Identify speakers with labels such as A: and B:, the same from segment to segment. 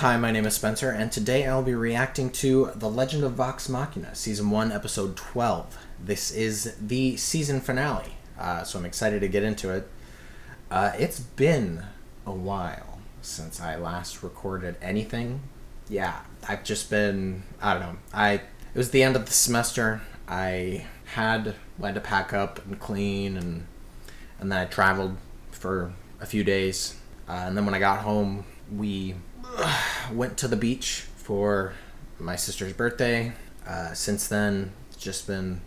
A: Hi, my name is Spencer, and today I'll be reacting to The Legend of Vox Machina, Season 1, Episode 12. This is the season finale, so I'm excited to get into it. It's been a while since I last recorded anything. Yeah, I've just been, I don't know, it was the end of the semester. I had to pack up and clean, and then I traveled for a few days, and then when I got home, we went to the beach for my sister's birthday. Since then, just been,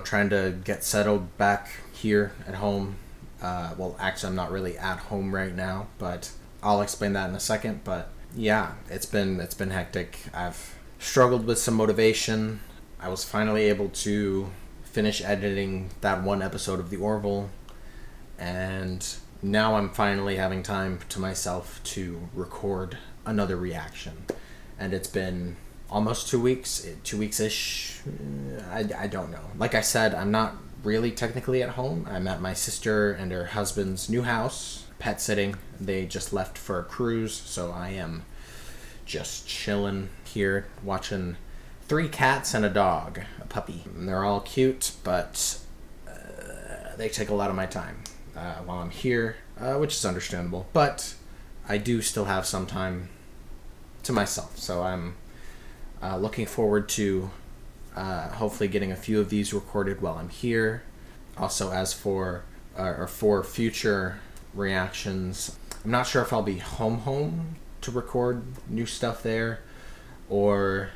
A: trying to get settled back here at home. Well, actually, I'm not really at home right now, but I'll explain that in a second. But yeah, it's been hectic. I've struggled with some motivation. I was finally able to finish editing that one episode of The Orville, and now I'm finally having time to myself to record another reaction. And it's been almost 2 weeks, 2 weeks-ish. I don't know. Like I said, I'm not really technically at home. I'm at my sister and her husband's new house, pet sitting. They just left for a cruise, so I am just chilling here, watching 3 cats and a dog, a puppy. And they're all cute, but they take a lot of my time while I'm here, which is understandable. But I do still have some time to myself, so I'm looking forward to hopefully getting a few of these recorded while I'm here. Also, as for future reactions, I'm not sure if I'll be home to record new stuff there, or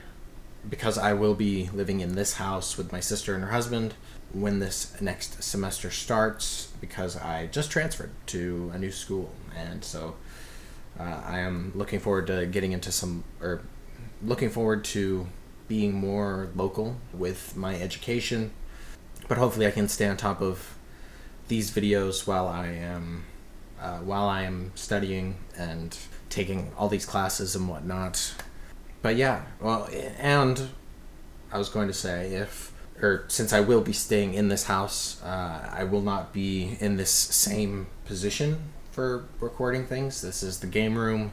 A: because I will be living in this house with my sister and her husband when this next semester starts, because I just transferred to a new school, and so I am looking forward to looking forward to being more local with my education. But hopefully I can stay on top of these videos while I am studying and taking all these classes and whatnot. But yeah, well, and I was going to say, since I will be staying in this house, I will not be in this same position for recording things. This is the game room.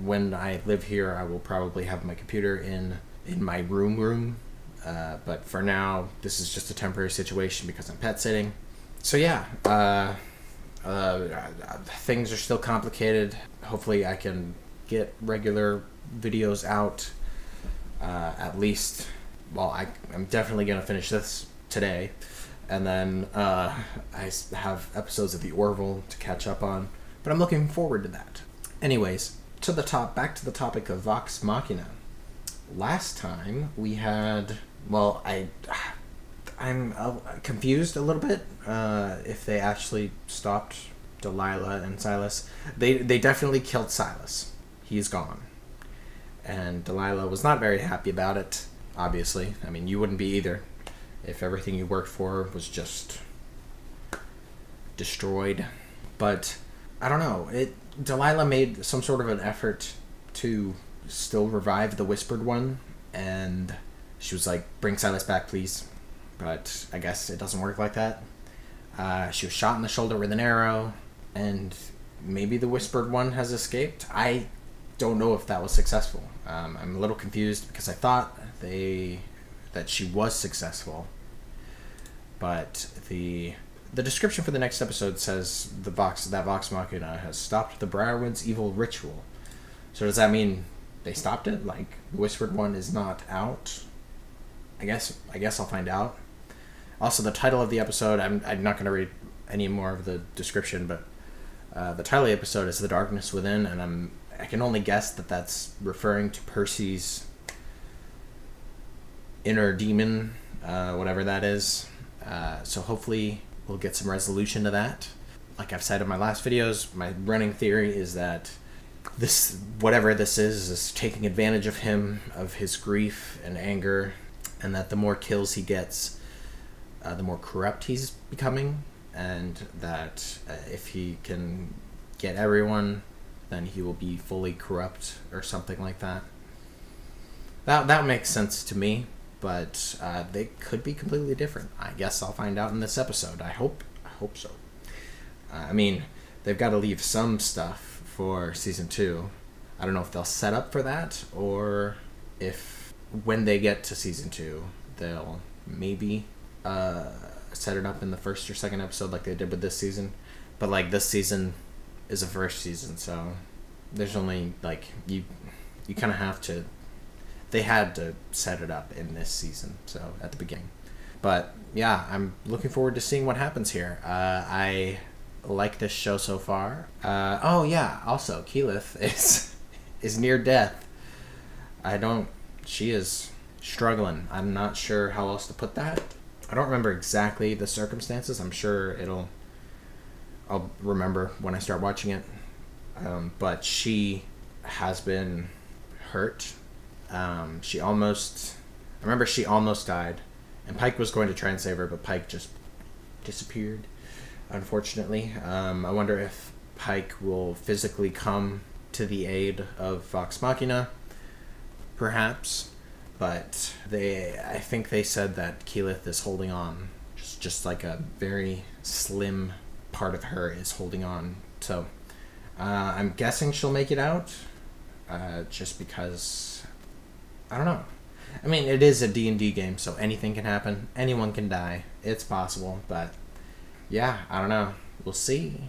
A: When I live here, I will probably have my computer in my room. But for now, this is just a temporary situation because I'm pet sitting. So yeah, things are still complicated. Hopefully I can get regular videos out, at least. Well, I'm definitely going to finish this today. And then I have episodes of The Orville to catch up on. But I'm looking forward to that. Anyways, back to the topic of Vox Machina. Last time we had, well, I'm confused a little bit if they actually stopped Delilah and Silas. They definitely killed Silas. He's gone. And Delilah was not very happy about it, obviously. I mean, you wouldn't be either if everything you worked for was just destroyed. But I don't know. Delilah made some sort of an effort to still revive the Whispered One, and she was like, "Bring Silas back, please." But I guess it doesn't work like that. She was shot in the shoulder with an arrow, and maybe the Whispered One has escaped. I don't know if that was successful. I'm a little confused because I thought that she was successful, but the description for the next episode says that Vox Machina has stopped the Briarwood's evil ritual. So does that mean they stopped it? Like, the Whispered One is not out? I guess I'll find out. Also, the title of the episode, I'm not going to read any more of the description, but the title of the episode is The Darkness Within, and I can only guess that that's referring to Percy's inner demon, whatever that is. So hopefully we'll get some resolution to that. Like I've said in my last videos, my running theory is that whatever this is taking advantage of him, of his grief and anger, and that the more kills he gets, the more corrupt he's becoming, and that if he can get everyone, then he will be fully corrupt or something like that. That makes sense to me, but they could be completely different. I guess I'll find out in this episode. I hope so. I mean, they've got to leave some stuff for season 2. I don't know if they'll set up for that, or if when they get to season 2, they'll maybe set it up in the first or second episode like they did with this season. But like this season is a first season, so there's only like you kind of have to. They had to set it up in this season, so at the beginning. But yeah, I'm looking forward to seeing what happens here. I like this show so far. Oh yeah, also Keyleth is near death. She is struggling. I'm not sure how else to put that. I don't remember exactly the circumstances. I'm sure I'll remember when I start watching it. But she has been hurt. I remember she almost died, and Pike was going to try and save her, but Pike just disappeared, unfortunately. I wonder if Pike will physically come to the aid of Vox Machina, perhaps, but I think they said that Keyleth is holding on, just like a very slim part of her is holding on, so I'm guessing she'll make it out, just because, I don't know. I mean, it is a D&D game, so anything can happen. Anyone can die. It's possible, but yeah, I don't know. We'll see.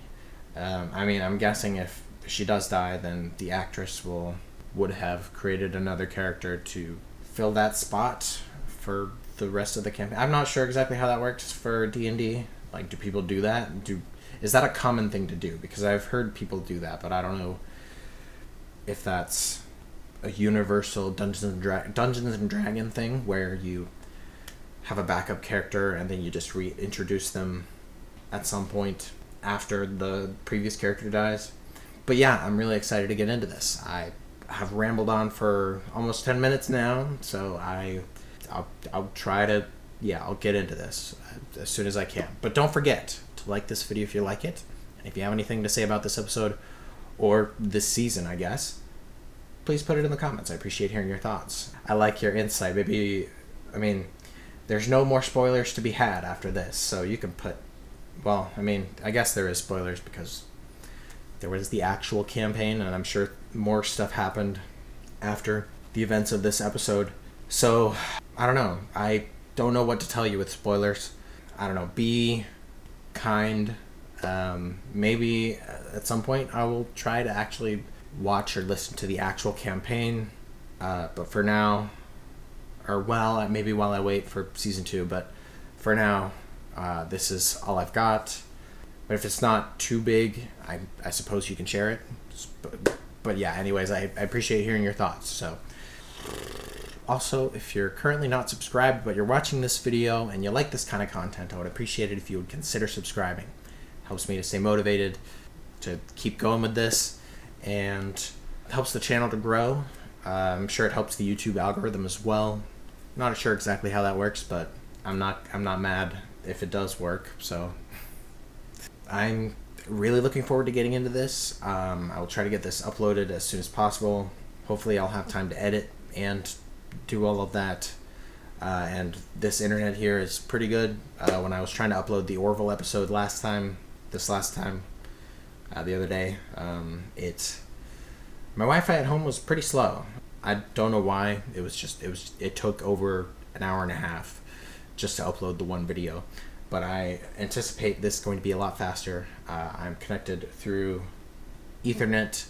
A: I mean, I'm guessing if she does die, then the actress would have created another character to fill that spot for the rest of the campaign. I'm not sure exactly how that works for D&D. Like, do people do that? Is that a common thing to do? Because I've heard people do that, but I don't know if that's a universal Dungeons and Dragon thing where you have a backup character and then you just reintroduce them at some point after the previous character dies. But yeah, I'm really excited to get into this. I have rambled on for almost 10 minutes now, so I'll try to, I'll get into this as soon as I can. But don't forget to like this video if you like it. And if you have anything to say about this episode or this season, I guess, please put it in the comments. I appreciate hearing your thoughts. I like your insight. There's no more spoilers to be had after this, so you can put, I guess there is spoilers because there was the actual campaign, and I'm sure more stuff happened after the events of this episode. So, I don't know. I don't know what to tell you with spoilers. I don't know. Be kind. Maybe at some point I will try to actually watch or listen to the actual campaign, but for now, maybe while I wait for season 2, but for now, this is all I've got. But if it's not too big, I suppose you can share it. But yeah, anyways, I appreciate hearing your thoughts. So, also, if you're currently not subscribed, but you're watching this video and you like this kind of content, I would appreciate it if you would consider subscribing. It helps me to stay motivated to keep going with this, and helps the channel to grow. I'm sure it helps the YouTube algorithm as well. Not sure exactly how that works, but I'm not mad if it does work. So I'm really looking forward to getting into this. I will try to get this uploaded as soon as possible. Hopefully I'll have time to edit and do all of that. And this internet here is pretty good. When I was trying to upload the Orville episode the other day, my Wi-Fi at home was pretty slow. I don't know why. It took over an hour and a half just to upload the one video, but I anticipate this going to be a lot faster. I'm connected through Ethernet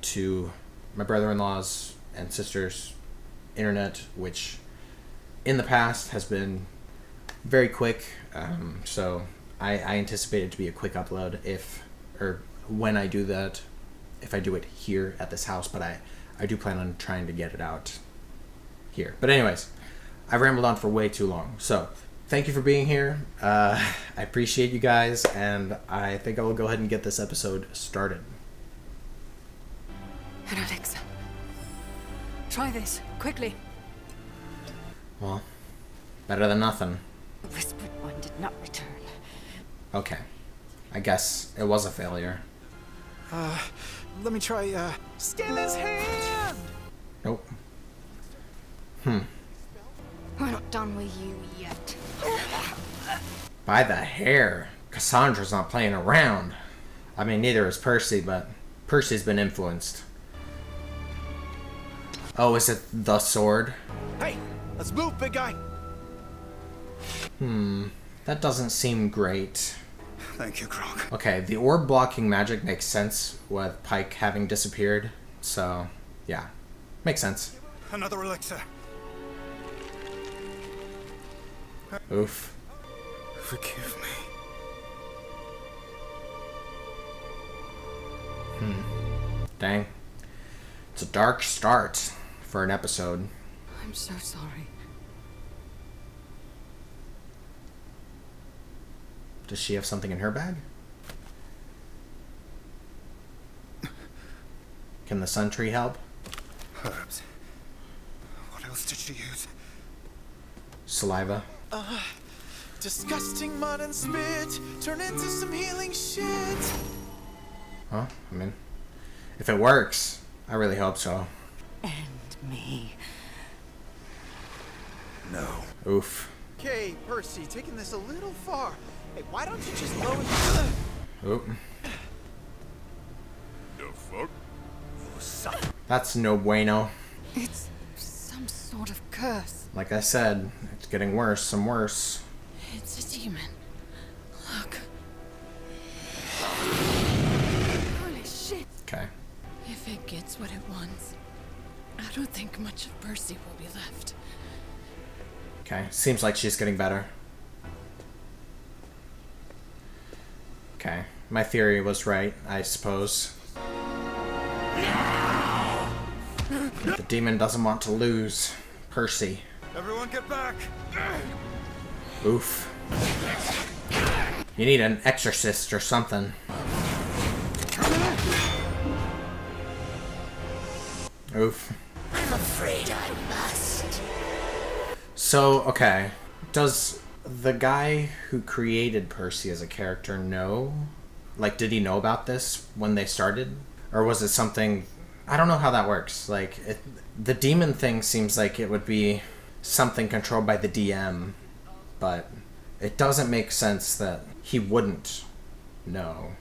A: to my brother-in-law's and sister's internet, which in the past has been very quick. So I anticipate it to be a quick upload when I do that, if I do it here at this house, but I do plan on trying to get it out here. But anyways, I've rambled on for way too long. So thank you for being here. I appreciate you guys, and I think I will go ahead and get this episode started.
B: And Alexa, try this, quickly.
A: Well, better than nothing.
B: The whispered one did not return.
A: Okay. I guess it was a failure.
C: Let me try, steal his hand!
A: Nope.
B: We're not done with you yet.
A: By the hair. Cassandra's not playing around. I mean, neither is Percy, but Percy's been influenced. Oh, is it the sword?
C: Hey, let's move, big guy.
A: That doesn't seem great.
C: Thank you, Grog.
A: Okay, the orb blocking magic makes sense with Pike having disappeared. So, yeah. Makes sense.
C: Another elixir.
A: Oof.
C: Forgive me.
A: Dang. It's a dark start for an episode.
B: I'm so sorry.
A: Does she have something in her bag? Can the sun tree help?
C: Herbs. What else did she use?
A: Saliva.
C: Disgusting mud and spit. Turn into some healing shit.
A: Huh? I mean, if it works, I really hope so.
B: And me.
C: No.
A: Oof.
C: Okay, Percy, taking this a little far. Hey, why don't you just lower the...
A: Oop.
C: The fuck?
A: That's no bueno.
B: It's some sort of curse.
A: Like I said, it's getting worse, some worse.
B: It's a demon. Look. Holy shit.
A: Okay.
B: If it gets what it wants, I don't think much of Percy will be left.
A: Okay. Seems like she's getting better. Okay. My theory was right, I suppose. The demon doesn't want to lose Percy.
C: Everyone get back!
A: Oof. You need an exorcist or something. Oof.
D: I'm afraid I must.
A: So, okay. Does the guy who created Percy as a character know? Like, did he know about this when they started? Or was it something... I don't know how that works. Like, the demon thing seems like it would be something controlled by the DM. But it doesn't make sense that he wouldn't know.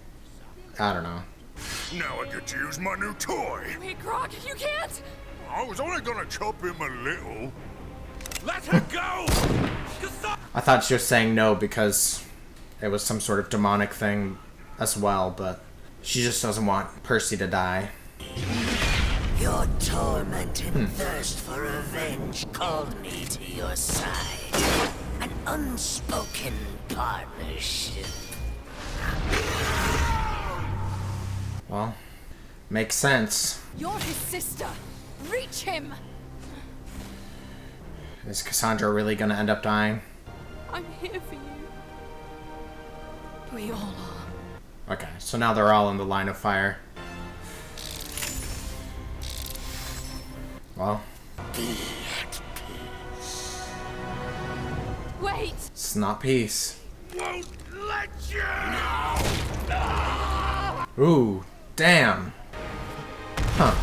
A: I don't know.
E: Now I get to use my new toy.
B: Wait, Grog, you can't!
E: I was only gonna chop him a little. Let her go!
A: I thought she was saying no because it was some sort of demonic thing as well, but she just doesn't want Percy to die.
D: Your torment and thirst for revenge called me to your side. An unspoken partnership.
A: Well, makes sense.
B: You're his sister. Reach him!
A: Is Cassandra really gonna end up dying?
B: I'm here for you. We all are.
A: Okay, so now they're all in the line of fire. Well,
D: Be at peace.
B: Wait!
A: it's not peace.
E: Won't let you!
A: Ooh, damn. Huh.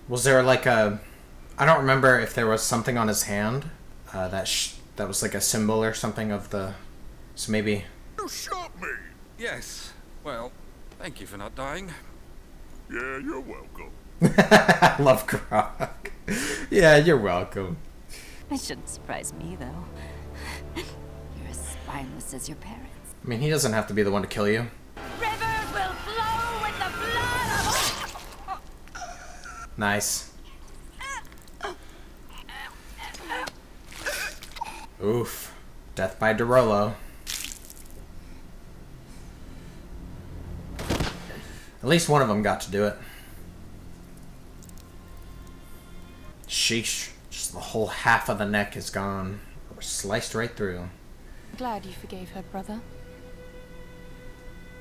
A: Was there like a... I don't remember if there was something on his hand that was like a symbol or something of the... So maybe...
E: You shot me!
F: Yes. Well, thank you for not dying.
E: Yeah, you're welcome.
A: I love Grog. Yeah, you're welcome.
G: It shouldn't surprise me, though. You're as spineless as your parents.
A: I mean, he doesn't have to be the one to kill you.
G: Rivers will flow with the blood of...
A: Nice. Oof. Death by Derolo. At least one of them got to do it. Sheesh. Just the whole half of the neck is gone. Or sliced right through.
B: Glad you forgave her, brother.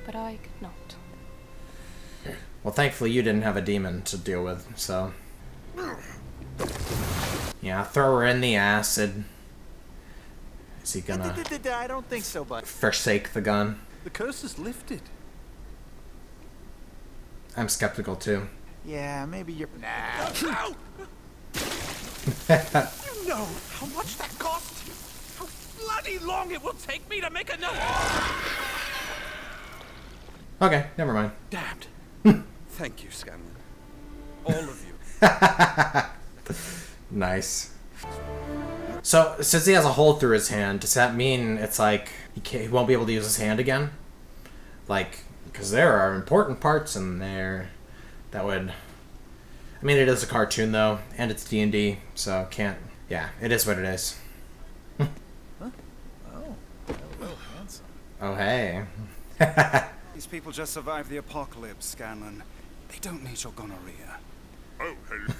B: But I could not.
A: Well, thankfully you didn't have a demon to deal with, so... Yeah, throw her in the acid. Is he gonna
C: I don't think so, bud.
A: forsake the gun?
C: The curse is lifted.
A: I'm skeptical too.
C: Yeah, maybe you're... Nah.
E: No!
C: You know how much that cost? How bloody long it will take me to make a note?
A: Okay, never mind.
C: Damned.
F: Thank you, Scanlan. All of you.
A: Nice. So, since he has a hole through his hand, does that mean it's like he won't be able to use his hand again? Like, because there are important parts in there that would... I mean, it is a cartoon, though, and it's D&D, so can't... Yeah, it is what it is.
C: Huh? Oh, hello, handsome.
A: Oh, hey.
H: These people just survived the apocalypse, Scanlan. They don't need your gonorrhea.
E: Oh, hello.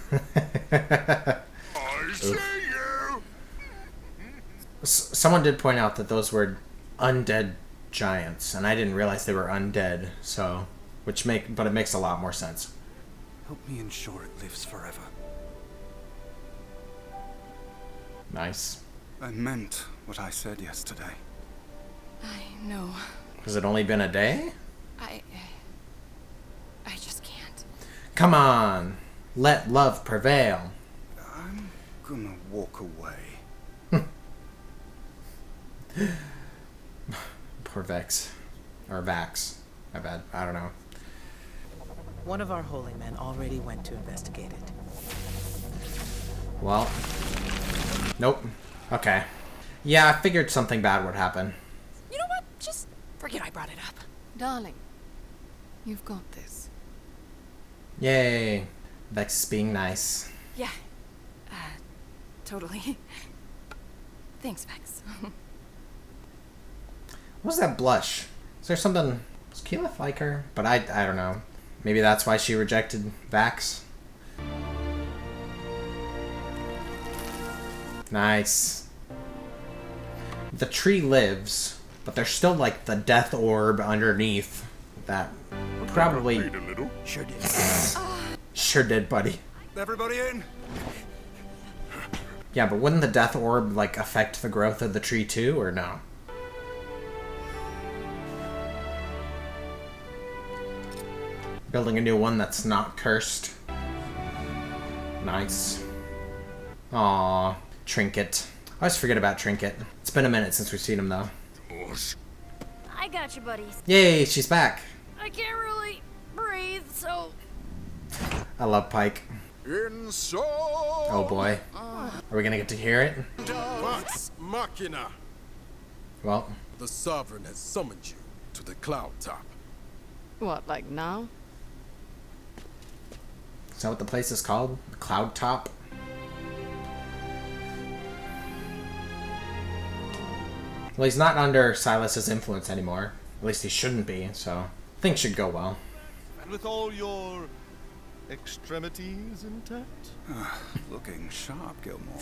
E: I see you!
A: Someone did point out that those were undead giants, and I didn't realize they were undead, so... but it makes a lot more sense.
H: Help me ensure it lives forever.
A: Nice.
H: I meant what I said yesterday.
B: I know.
A: Has it only been a day?
B: I just can't.
A: Come on! Let love prevail.
H: I'm gonna walk away.
A: Poor Vex. Or Vax. My bad. I don't know.
I: One of our holy men already went to investigate it.
A: Well. Nope. Okay. Yeah, I figured something bad would happen.
B: You know what? Just forget I brought it up. Darling, you've got this.
A: Yay. Vex is being nice.
B: Yeah. Totally. Thanks, Vex.
A: What was that blush? Is there something... Does Keyleth like her? But I don't know. Maybe that's why she rejected Vax. Nice. The tree lives, but there's still like the death orb underneath that probably...
E: Wait a little.
H: Sure did.
A: Sure did, buddy.
H: Everybody in?
A: Yeah, but wouldn't the death orb like affect the growth of the tree too, or no? Building a new one that's not cursed. Nice. Aww. Trinket. I always forget about Trinket. It's been a minute since we've seen him, though.
J: I got you, buddies.
A: Yay, she's back.
J: I can't really breathe, so...
A: I love Pike.
E: Inside.
A: Oh boy. Are we gonna get to hear it?
K: Vox Machina.
A: Well.
K: The Sovereign has summoned you to the cloud top.
B: What, like now?
A: Is that what the place is called? The Cloud Top? Well, he's not under Silas's influence anymore. At least he shouldn't be, so things should go well.
L: And with all your extremities intact?
H: Looking sharp, Gilmore.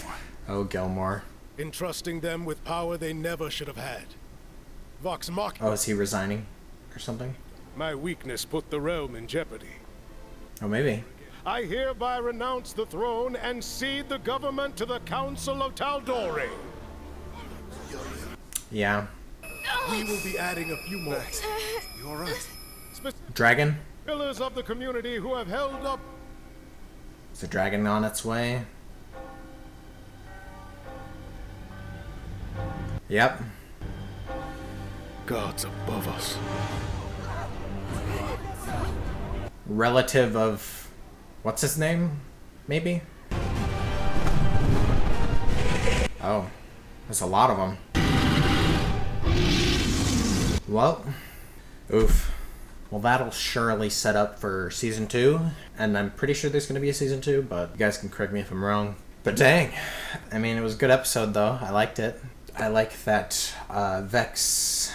A: Oh, Gilmore.
K: Entrusting them with power they never should have had. Vox Machina.
A: Oh, is he resigning? Or something?
K: My weakness put the realm in jeopardy.
A: Oh, maybe.
K: I hereby renounce the throne and cede the government to the Council of Tal'Dorei.
A: Yeah.
K: We will be adding a few more.
H: You alright?
A: Dragon?
K: Pillars of the community who have held up.
A: Is the dragon on its way? Yep.
L: Gods above us.
A: Relative of... What's his name? Maybe? Oh. There's a lot of them. Well. Oof. Well, that'll surely set up for Season 2. And I'm pretty sure there's going to be a Season 2, but you guys can correct me if I'm wrong. But dang. I mean, it was a good episode, though. I liked it. I like that Vex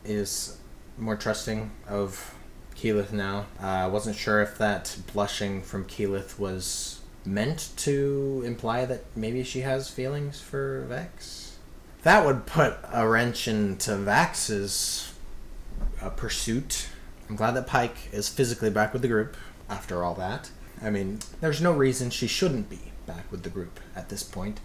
A: is more trusting of Keyleth now. I wasn't sure if that blushing from Keyleth was meant to imply that maybe she has feelings for Vex. That would put a wrench into Vax's pursuit. I'm glad that Pike is physically back with the group after all that. I mean, there's no reason she shouldn't be back with the group at this point.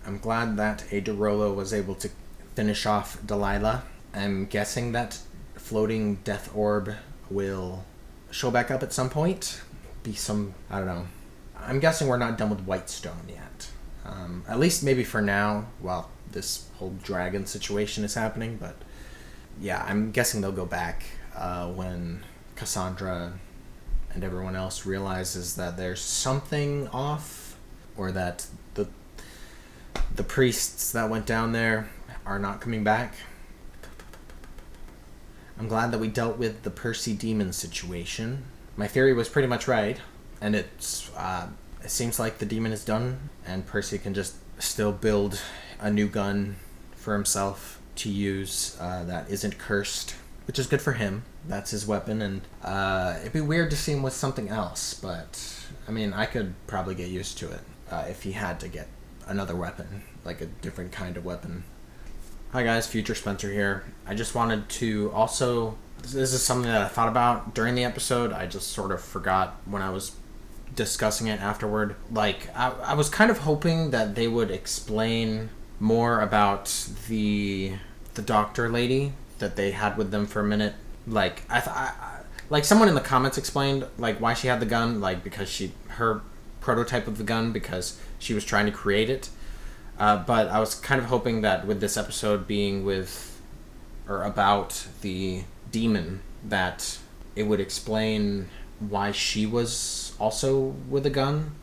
A: I'm glad that a Derolo was able to finish off Delilah. I'm guessing that floating death orb will show back up at some point. Be some, I don't know. I'm guessing we're not done with Whitestone yet. At least maybe for now, while this whole dragon situation is happening. But yeah, I'm guessing they'll go back when Cassandra and everyone else realizes that there's something off, or that the priests that went down there are not coming back. I'm glad that we dealt with the Percy demon situation. My theory was pretty much right, and it seems like the demon is done, and Percy can just still build a new gun for himself to use that isn't cursed, which is good for him. That's his weapon, and it'd be weird to see him with something else, but I mean, I could probably get used to it if he had to get another weapon, like a different kind of weapon. Hi guys, Future Spencer here. I just wanted to also, this is something that I thought about during the episode. I just sort of forgot when I was discussing it afterward. Like, I was kind of hoping that they would explain more about the doctor lady that they had with them for a minute. Like, like someone in the comments explained, like, why she had the gun, like, because her prototype of the gun, because she was trying to create it. But I was kind of hoping that with this episode being with, or about the demon, that it would explain why she was also with a gun.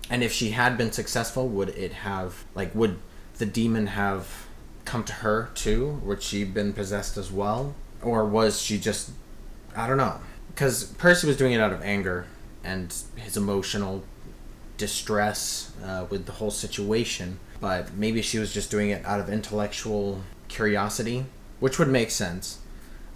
A: And if she had been successful, would the demon have come to her too? Would she have been possessed as well? Or was she just, I don't know. Because Percy was doing it out of anger and his emotional distress with the whole situation. But maybe she was just doing it out of intellectual curiosity, which would make sense.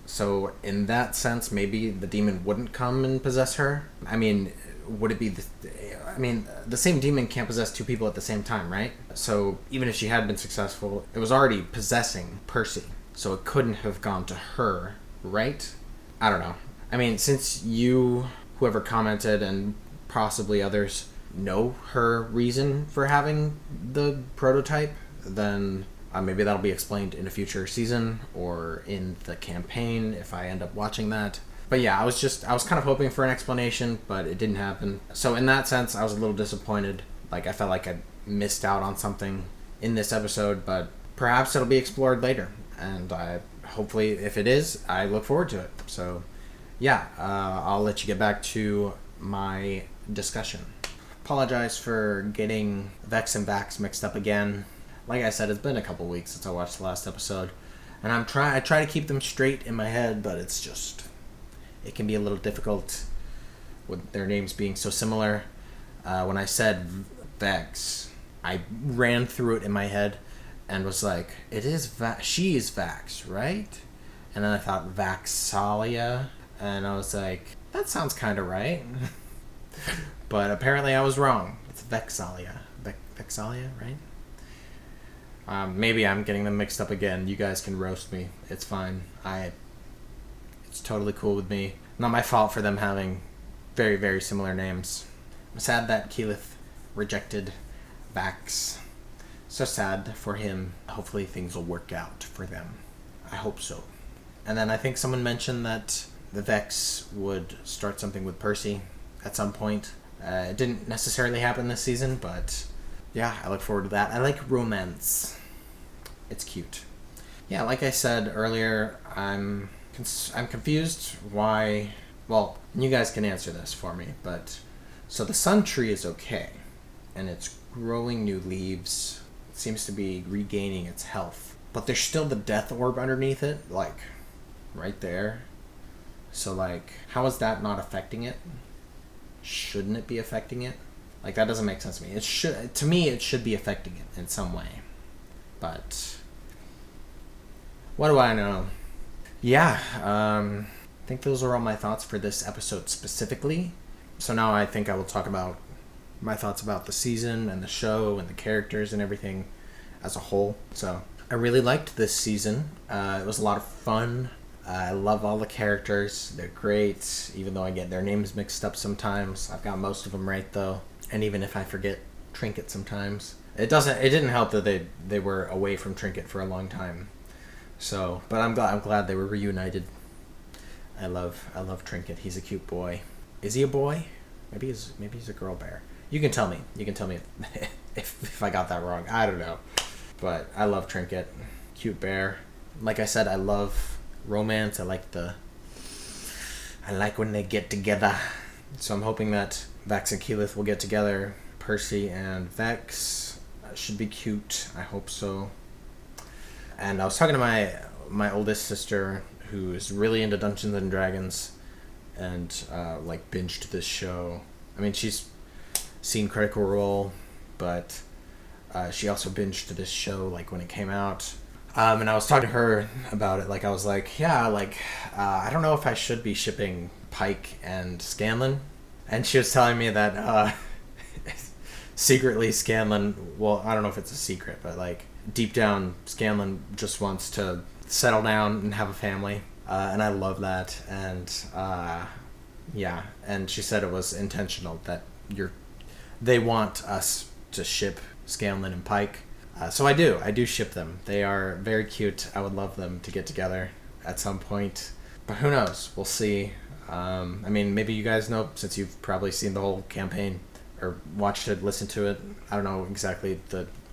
A: So in that sense, maybe the demon wouldn't come and possess her. I mean, would it be the same demon can't possess two people at the same time, right? So even if she had been successful, it was already possessing Percy. So it couldn't have gone to her, right? I don't know. I mean, since you, whoever commented, and possibly others, know her reason for having the prototype, then maybe that'll be explained in a future season or in the campaign if I end up watching that. But yeah, I was kind of hoping for an explanation, but it didn't happen. So in that sense, I was a little disappointed. Like, I felt like I missed out on something in this episode, but perhaps it'll be explored later. And hopefully, if it is, I look forward to it. So yeah, I'll let you get back to my discussion. Apologize for getting Vex and Vax mixed up again. Like I said, it's been a couple weeks since I watched the last episode, and I try to keep them straight in my head, but it can be a little difficult with their names being so similar. When I said Vex, I ran through it in my head and was like, she is Vax, right? And then I thought Vex'ahlia, and I was like, that sounds kind of right. But apparently I was wrong. It's Vex'ahlia. Vex'ahlia, right? Maybe I'm getting them mixed up again. You guys can roast me. It's fine. It's totally cool with me. Not my fault for them having very, very similar names. I'm sad that Keyleth rejected Vax. So sad for him. Hopefully things will work out for them. I hope so. And then I think someone mentioned that the Vex would start something with Percy at some point. It didn't necessarily happen this season, but yeah, I look forward to that. I like romance. It's cute. Yeah, like I said earlier, I'm confused why. Well, you guys can answer this for me, but so the sun tree is okay, and it's growing new leaves. It seems to be regaining its health, but there's still the death orb underneath it, like right there. So like, how is that not affecting it? Shouldn't it be affecting it? Like, that doesn't make sense to me. It should be affecting it in some way. But what do I know? Yeah, I think those are all my thoughts for this episode specifically. So now I think I will talk about my thoughts about the season and the show and the characters and everything as a whole. So I really liked this season. It was a lot of fun. I love all the characters. They're great, even though I get their names mixed up sometimes. I've got most of them right, though. And even if I forget Trinket sometimes. It didn't help that they were away from Trinket for a long time. So, but I'm glad they were reunited. I love Trinket. He's a cute boy. Is he a boy? Maybe he's a girl bear. You can tell me. You can tell me if I got that wrong. I don't know. But I love Trinket. Cute bear. Like I said, I love romance. I like when they get together. So I'm hoping that Vax and Keyleth will get together. Percy and Vex should be cute. I hope so. And I was talking to my oldest sister, who is really into Dungeons and Dragons, and like binged this show. I mean, she's seen Critical Role, but she also binged this show like when it came out. And I was talking to her about it. Like, I was like, yeah, like I don't know if I should be shipping Pike and Scanlan. And she was telling me that secretly Scanlan, well, I don't know if it's a secret, but like deep down Scanlan just wants to settle down and have a family. And I love that. And yeah, and she said it was intentional, that they want us to ship Scanlan and Pike. So I do ship them. They are very cute. I would love them to get together at some point, but who knows? We'll see. I mean, maybe you guys know, since you've probably seen the whole campaign or watched it, listened to it. I don't know exactly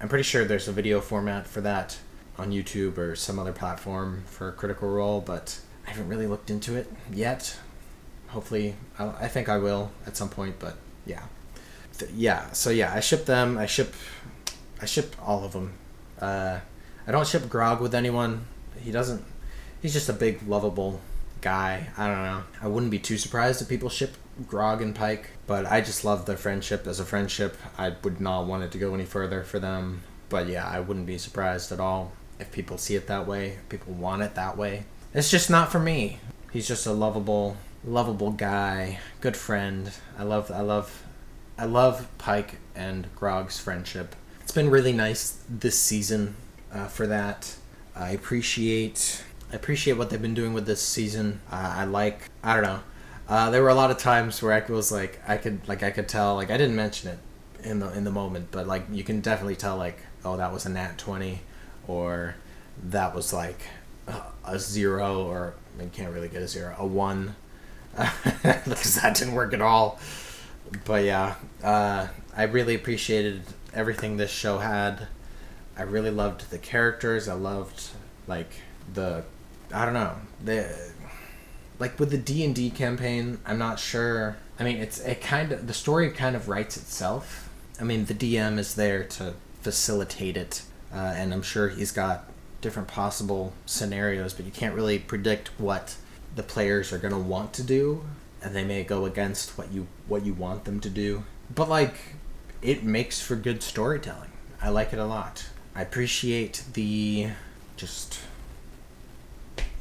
A: I'm pretty sure there's a video format for that on YouTube or some other platform for Critical Role, but I haven't really looked into it yet. Hopefully, I think I will at some point, but yeah. So yeah, I ship them. I ship all of them. I don't ship Grog with anyone. He's just a big, lovable guy. I don't know. I wouldn't be too surprised if people ship Grog and Pike, but I just love their friendship as a friendship. I would not want it to go any further for them. But yeah, I wouldn't be surprised at all if people see it that way, if people want it that way. It's just not for me. He's just a lovable guy, good friend. I love Pike and Grog's friendship. It's been really nice this season for that. I appreciate what they've been doing with this season. I don't know. There were a lot of times where I was like, I could tell, like, I didn't mention it in the moment, but like you can definitely tell, like, oh, that was a nat 20, or that was like a 0, or I mean, can't really get a 0, a 1, because that didn't work at all. But yeah, I really appreciated everything this show had. I really loved the characters. I loved like like with the D&D campaign, I'm not sure. I mean, the story kind of writes itself. I mean, the DM is there to facilitate it, and I'm sure he's got different possible scenarios, but you can't really predict what the players are going to want to do, and they may go against what you want them to do. But like, it makes for good storytelling. I like it a lot. I appreciate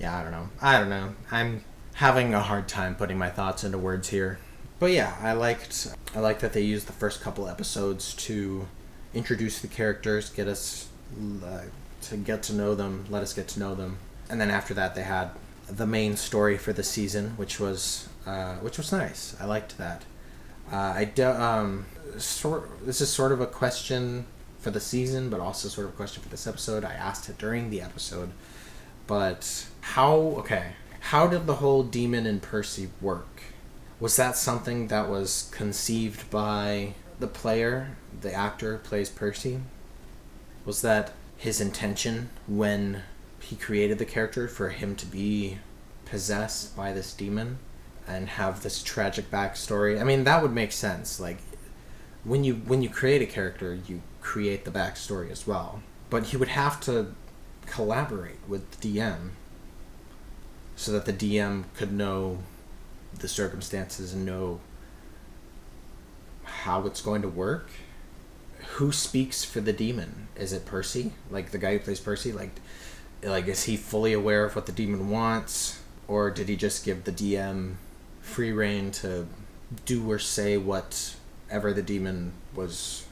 A: I don't know. I'm having a hard time putting my thoughts into words here. But yeah, I liked that they used the first couple episodes to introduce the characters, get us to get to know them, let us get to know them. And then after that, they had the main story for the season, which was nice. I liked that. This is sort of a question for the season, but also sort of a question for this episode. I asked it during the episode, but how did the whole Demon and Percy work? Was that something that was conceived by the player, the actor who plays Percy? Was that his intention when he created the character, for him to be possessed by this demon and have this tragic backstory? I mean, that would make sense. Like, when you create a character, you create the backstory as well. But he would have to collaborate with the DM so that the DM could know the circumstances and know how it's going to work. Who speaks for the demon? Is it Percy? Like, the guy who plays Percy? Like is he fully aware of what the demon wants? Or did he just give the DM free rein to do or say whatever the demon was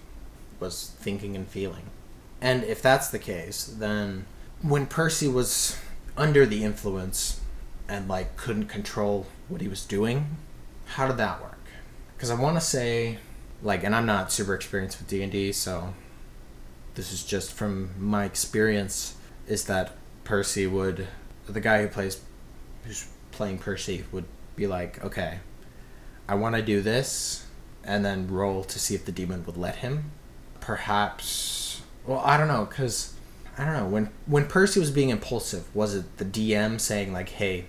A: thinking and feeling? And if that's the case, then when Percy was under the influence and like couldn't control what he was doing, how did that work? Because I want to say, like, and I'm not super experienced with D&D, so this is just from my experience, is that the guy who's playing Percy would be like, okay, I want to do this, and then roll to see if the demon would let him. Perhaps, well, I don't know, because I don't know, when Percy was being impulsive, was it the DM saying like, hey,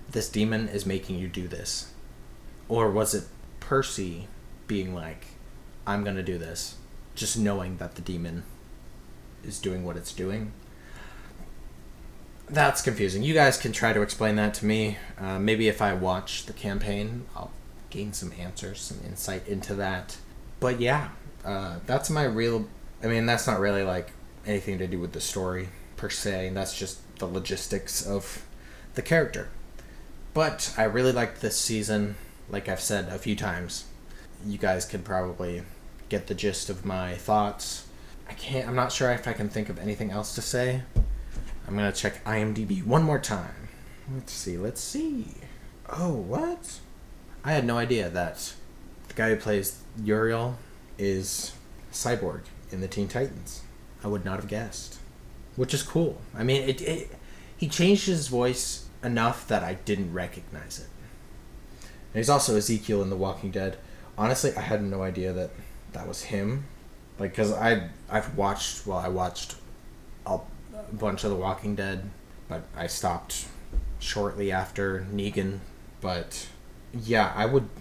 A: this demon is making you do this? Or was it Percy being like, I'm gonna do this, just knowing that the demon is doing what it's doing. That's confusing. You guys can try to explain that to me. Maybe if I watch the campaign, I'll gain some answers, some insight into that. But yeah, that's my real... I mean, that's not really like anything to do with the story per se. That's just the logistics of the character. But I really liked this season. Like I've said a few times, you guys can probably get the gist of my thoughts. I'm not sure if I can think of anything else to say. I'm gonna check IMDb one more time. Let's see. Oh, what? I had no idea that the guy who plays Uriel is Cyborg in the Teen Titans. I would not have guessed. Which is cool. I mean, he changed his voice enough that I didn't recognize it. And he's also Ezekiel in The Walking Dead. Honestly, I had no idea that was him. Like, because I watched a bunch of The Walking Dead, but I stopped shortly after Negan. But yeah,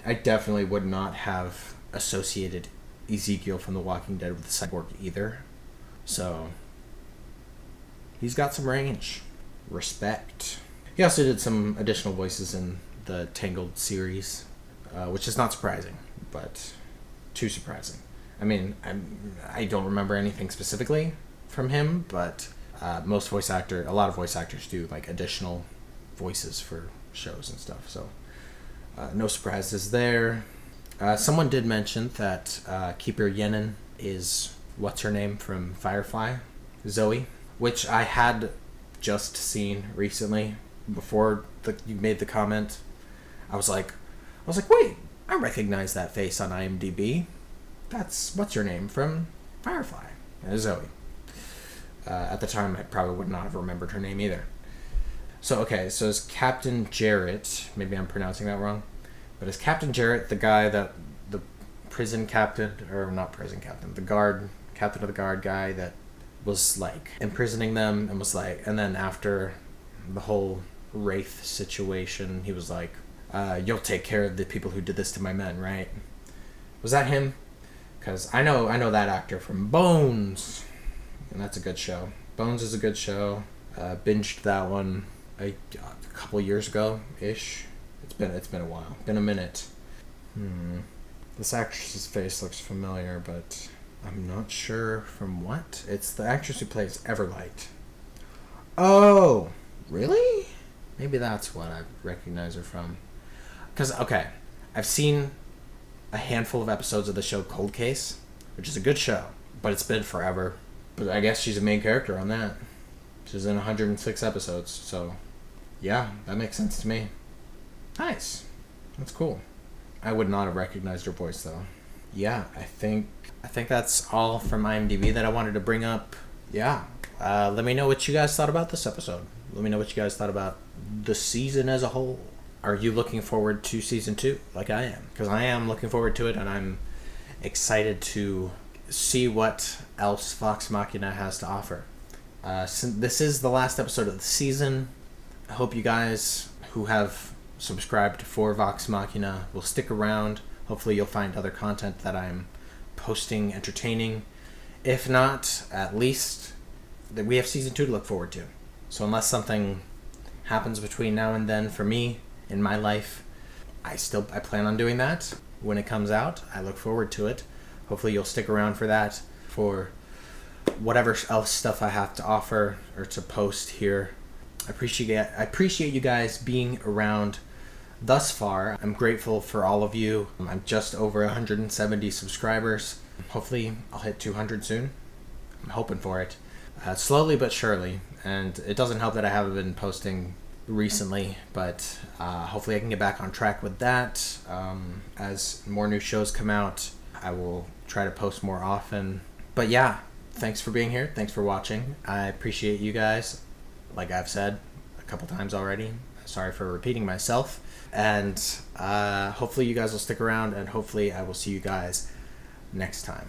A: I definitely would not have associated Ezekiel from The Walking Dead with Cyborg either. So he's got some range. Respect. He also did some additional voices in the Tangled series, which is not surprising, but too surprising. I mean, I don't remember anything specifically from him, but a lot of voice actors do like additional voices for shows and stuff. So no surprises there. Someone did mention that Keeper Yenin is what's her name from Firefly, Zoe, which I had just seen recently before you made the comment. I was like, wait, I recognize that face on IMDb. That's what's her name from Firefly, Zoe. At the time, I probably would not have remembered her name either. So is Captain Jarrett, maybe I'm pronouncing that wrong, but is Captain Jarrett the guy that the prison captain, or not prison captain, the guard, captain of the guard guy that was like imprisoning them and was like, and then after the whole Wraith situation, he was like, you'll take care of the people who did this to my men, right? Was that him? Because I know that actor from Bones, and that's a good show. Bones is a good show. Binged that one a couple years ago ish. It's been a while. Been a minute. This actress's face looks familiar, but I'm not sure from what. It's the actress who plays Everlight. Oh, really? Maybe that's what I recognize her from. Because, I've seen a handful of episodes of the show Cold Case, which is a good show, but it's been forever. But I guess she's a main character on that. She's in 106 episodes, so yeah, that makes sense to me. Nice. That's cool. I would not have recognized her voice, though. Yeah, I think that's all from IMDb that I wanted to bring up. Yeah. Let me know what you guys thought about this episode. Let me know what you guys thought about the season as a whole. Are you looking forward to season 2 like I am? Because I am looking forward to it, and I'm excited to see what else Vox Machina has to offer. Since this is the last episode of the season, I hope you guys who have subscribed for Vox Machina will stick around. Hopefully you'll find other content that I'm posting entertaining. If not, at least that we have season 2 to look forward to. So unless something happens between now and then for me in my life, I plan on doing that when it comes out. I look forward to it. Hopefully you'll stick around for that, for whatever else stuff I have to offer or to post here. I appreciate you guys being around thus far. I'm grateful for all of you. I'm just over 170 subscribers. Hopefully I'll hit 200 soon. I'm hoping for it. Slowly but surely. And it doesn't help that I haven't been posting recently, but hopefully I can get back on track with that. As more new shows come out, I will try to post more often. But yeah, thanks for being here. Thanks for watching. I appreciate you guys. Like I've said a couple times already. Sorry for repeating myself. And hopefully you guys will stick around, and hopefully I will see you guys next time.